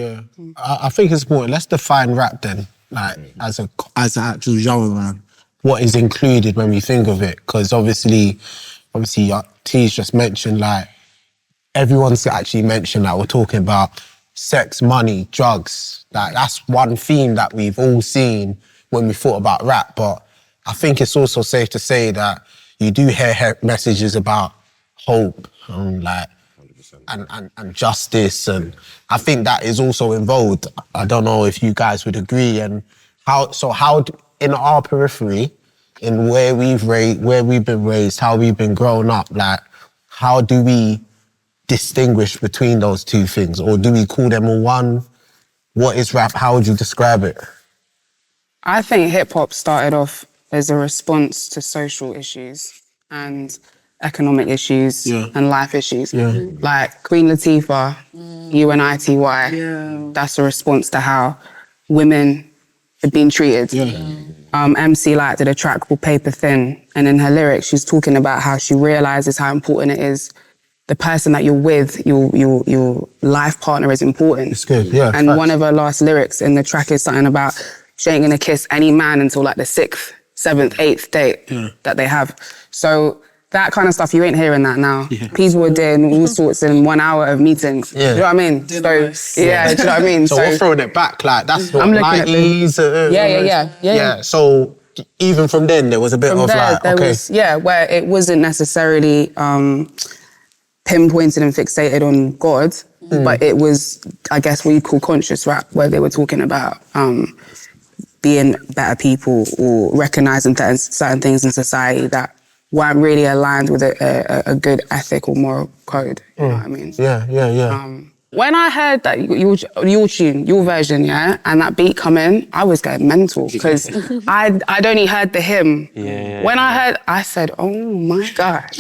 yeah. I think it's important. Let's define rap then, like as an actual genre. What is included when we think of it? Because obviously, T's just mentioned like everyone's actually mentioned that we're talking about sex, money, drugs. Like that's one theme that we've all seen when we thought about rap. But I think it's also safe to say that you do hear messages about hope and like and justice, and I think that is also involved. I don't know if you guys would agree. And how in our periphery, in where we've been raised, how we've been growing up, like how do we distinguish between those two things, or do we call them all one? What is rap? How would you describe it? I think hip hop started off as a response to social issues and economic issues and life issues. Yeah. Like Queen Latifah, UNITY, that's a response to how women had been treated. MC Lyte did a track called Paper Thin, and in her lyrics she's talking about how she realises how important it is. The person that you're with, your life partner is important. It's good, yeah. And one of her last lyrics in the track is something about she ain't gonna kiss any man until like the 6th, 7th, 8th date that they have. So that kind of stuff, you ain't hearing that now. Yeah. People are doing all sorts in 1 hour of meetings. Yeah. Do you know what I mean? So, do you know what I mean? So we're throwing it back, like that's what, 90s? Yeah. So even from then, there was a bit of like, okay. Where it wasn't necessarily pinpointed and fixated on God, but it was, I guess, what you call conscious rap, where they were talking about being better people or recognising certain things in society that weren't really aligned with a good ethic or moral code. You know what I mean? Yeah. When I heard that your tune, your version, and that beat come in, I was getting mental because I'd only heard the hymn. When I heard, I said, oh my gosh.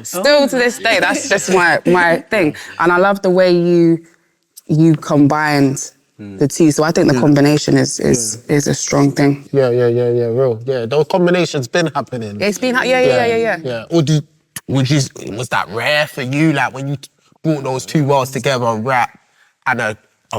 Still to this day, that's just my thing. And I love the way you combined the two. So I think the combination is a strong thing. Yeah, real. Yeah, those combinations been happening. It's been, yeah. Or was that rare for you, like when you brought those two worlds together, rap and a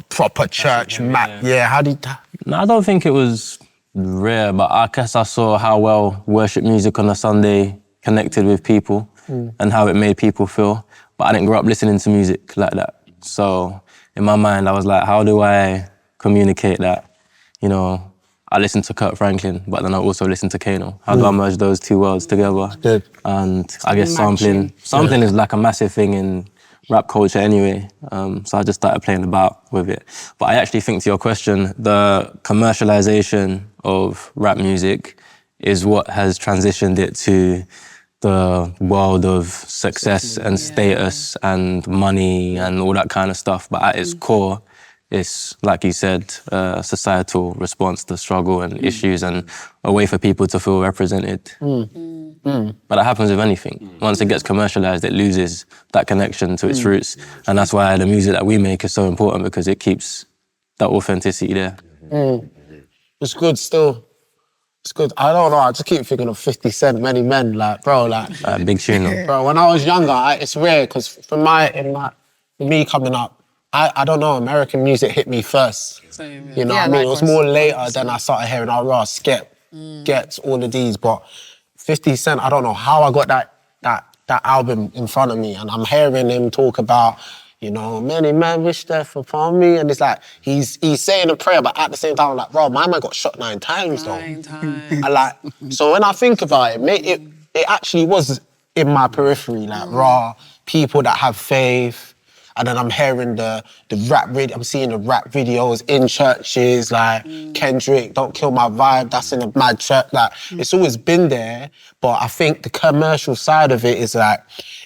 proper church map? Yeah, how did that? No, I don't think it was rare, but I guess I saw how well worship music on a Sunday connected with people and how it made people feel. But I didn't grow up listening to music like that. So in my mind, I was like, how do I communicate that? You know, I listen to Kurt Franklin, but then I also listen to Kano. How do I merge those two worlds together? Good. And I guess sampling is like a massive thing in rap culture anyway. So I just started playing about with it. But I actually think, to your question, the commercialization of rap music is what has transitioned it to the world of success and status and money and all that kind of stuff. But at its core, it's, like you said, a societal response to struggle and issues and a way for people to feel represented. But that happens with anything. Once it gets commercialized, it loses that connection to its roots. And that's why the music that we make is so important, because it keeps that authenticity there. It's good still. It's good. I don't know, I just keep thinking of 50 Cent, Many Men, like, bro, like... big tune. Bro, when I was younger, it's rare, because for me coming up, I don't know, American music hit me first. You know what I mean? It was more later than I started hearing Ross, Gets, all of these, but 50 Cent, I don't know how I got that album in front of me, and I'm hearing him talk about, you know, many men wish death upon me, and it's like, he's saying a prayer, but at the same time, I'm like, bro, my man got shot 9 times, though. 9 times. So when I think about it, it actually was in my periphery, like, people that have faith. And then I'm hearing the rap video, I'm seeing the rap videos in churches, like Kendrick, Don't Kill My Vibe, that's in a mad church. Like, it's always been there, but I think the commercial side of it is like,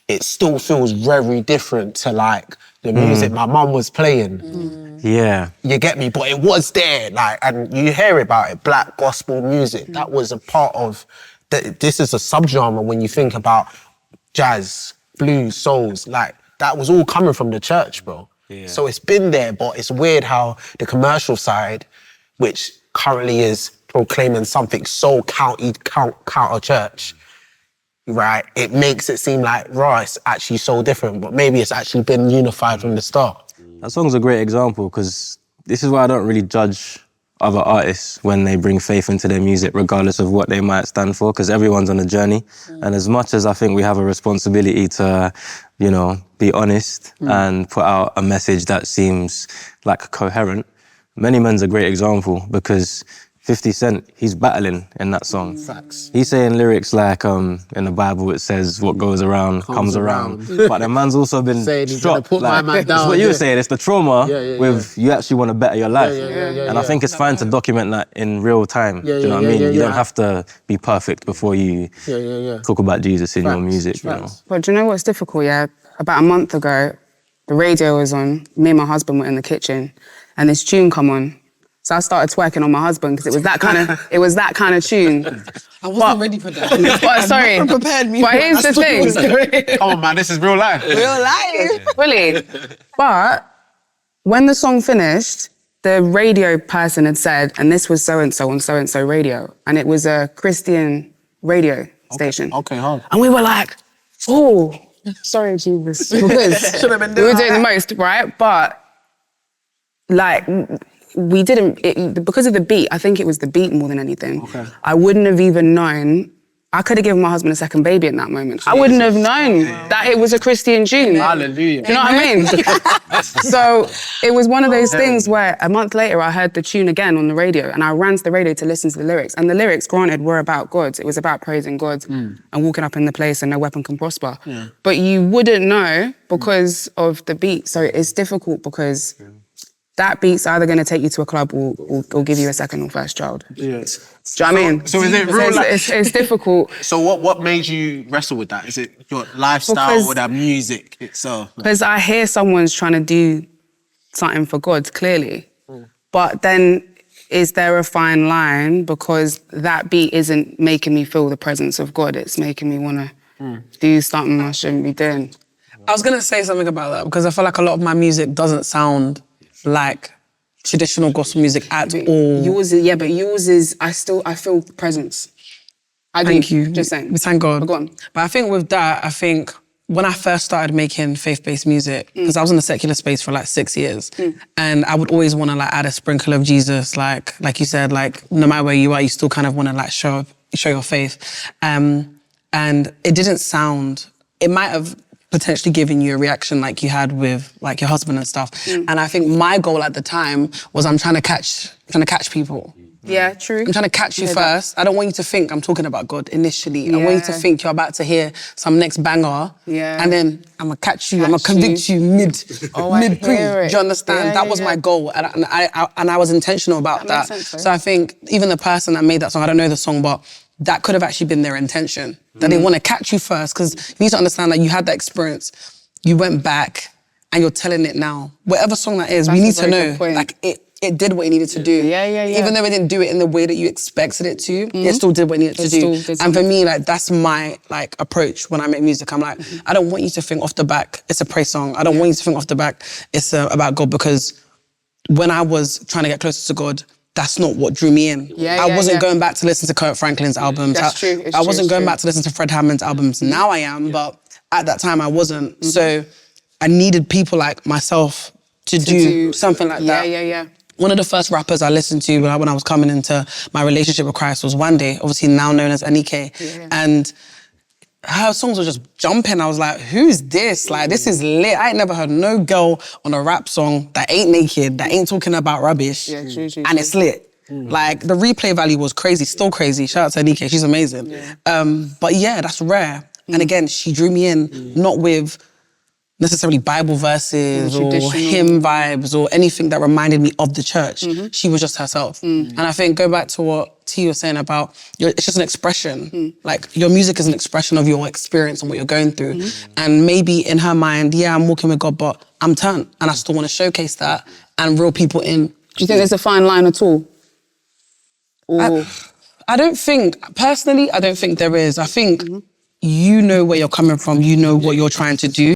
it still feels very different to like the music my mum was playing. Yeah. You get me? But it was there, like, and you hear about it, black gospel music, that was a part of, this is a subgenre when you think about jazz, blues, souls, like, that was all coming from the church, bro. Yeah. So it's been there, but it's weird how the commercial side, which currently is proclaiming something so counter church, right? It makes it seem like, it's actually so different, but maybe it's actually been unified from the start. That song's a great example, because this is why I don't really judge other artists when they bring faith into their music, regardless of what they might stand for, because everyone's on a journey. And as much as I think we have a responsibility to, you know, be honest and put out a message that seems like coherent, Many Men's a great example because 50 Cent, he's battling in that song. Facts. He's saying lyrics like, in the Bible it says, what goes around comes around. But the man's also been struck. Put my man down. That's what you were saying, it's the trauma with you actually want to better your life. And I think it's fine to document that in real time. Do you know what I mean? You don't have to be perfect before you talk about Jesus in your music. You know? But do you know what's difficult, About a month ago, the radio was on, me and my husband were in the kitchen, and this tune come on. So I started twerking on my husband because it was that kind of tune. I wasn't ready for that. But sorry. Never prepared me. But here's the thing. Come on, man, this is real life. Real life. Really. But when the song finished, the radio person had said, and this was so-and-so on so-and-so radio, and it was a Christian radio station. Okay, hard. And we were like, oh, sorry, Jesus. Because we were doing the most, right? But, like, we didn't, because of the beat, I think it was the beat more than anything. Okay. I wouldn't have even known, I could have given my husband a second baby in that moment. I wouldn't have known that it was a Christian tune. Hallelujah. Do you know what I mean? So it was one of those things where a month later I heard the tune again on the radio and I ran to the radio to listen to the lyrics. And the lyrics, granted, were about God. It was about praising God and walking up in the place and no weapon can prosper. But you wouldn't know because of the beat. So it's difficult because that beat's either going to take you to a club or give you a second or first child. Yes. Do you know what I mean? So is it real life? It's difficult. So what made you wrestle with that? Is it your lifestyle or that music itself? Because I hear someone's trying to do something for God, clearly. But then is there a fine line? Because that beat isn't making me feel the presence of God. It's making me want to do something I shouldn't be doing. I was going to say something about that because I feel like a lot of my music doesn't sound like traditional gospel music at all. Yours is, I feel presence. Thank you. Just saying. Thank God. Go on. But I think with that, when I first started making faith-based music, because I was in the secular space for like 6 years, and I would always want to like add a sprinkle of Jesus, like you said, like no matter where you are, you still kind of want to like show your faith. And it didn't sound, it might have potentially giving you a reaction like you had with like your husband and stuff. And I think my goal at the time was I'm trying to catch people. Yeah, true. I'm trying to catch you first. I don't want you to think I'm talking about God initially. I want you to think you're about to hear some next banger. Yeah. And then I'm gonna catch you, I'm gonna convict you mid-pre. Do you understand? That was my goal. And I was intentional about that. Makes sense, so I think even the person that made that song, I don't know the song, but that could have actually been their intention. That they want to catch you first, because you need to understand that you had that experience, you went back, and you're telling it now. Whatever song that is, we need to know, like, it did what it needed to do. Yeah. Even though it didn't do it in the way that you expected it to, it still did what it needed to do. And for me, like, that's my, like, approach when I make music. I'm like, I don't want you to think off the back, it's a praise song. I don't want you to think off the back, it's about God, because when I was trying to get closer to God, that's not what drew me in. I wasn't going back to listen to Kurt Franklin's albums. That's true. I wasn't going back to listen to Fred Hammond's albums. Now I am, but at that time I wasn't. So I needed people like myself to do something like that. Yeah. One of the first rappers I listened to when I was coming into my relationship with Christ was One Day, obviously now known as Anike. And her songs were just jumping. I was like, who's this? Like, this is lit. I ain't never heard no girl on a rap song that ain't naked, that ain't talking about rubbish. Yeah, true. And it's lit. Like, the replay value was crazy, still crazy. Shout out to Anike, she's amazing. But yeah, that's rare. And again, she drew me in, not with necessarily Bible verses or hymn vibes or anything that reminded me of the church. She was just herself. And I think, go back to what T was saying about, it's just an expression. Like, your music is an expression of your experience and what you're going through. And maybe in her mind, I'm walking with God, but I'm turned. And I still want to showcase that and reel people in. Do you think there's a fine line at all? Or... I don't think there is. I think you know where you're coming from, you know what you're trying to do.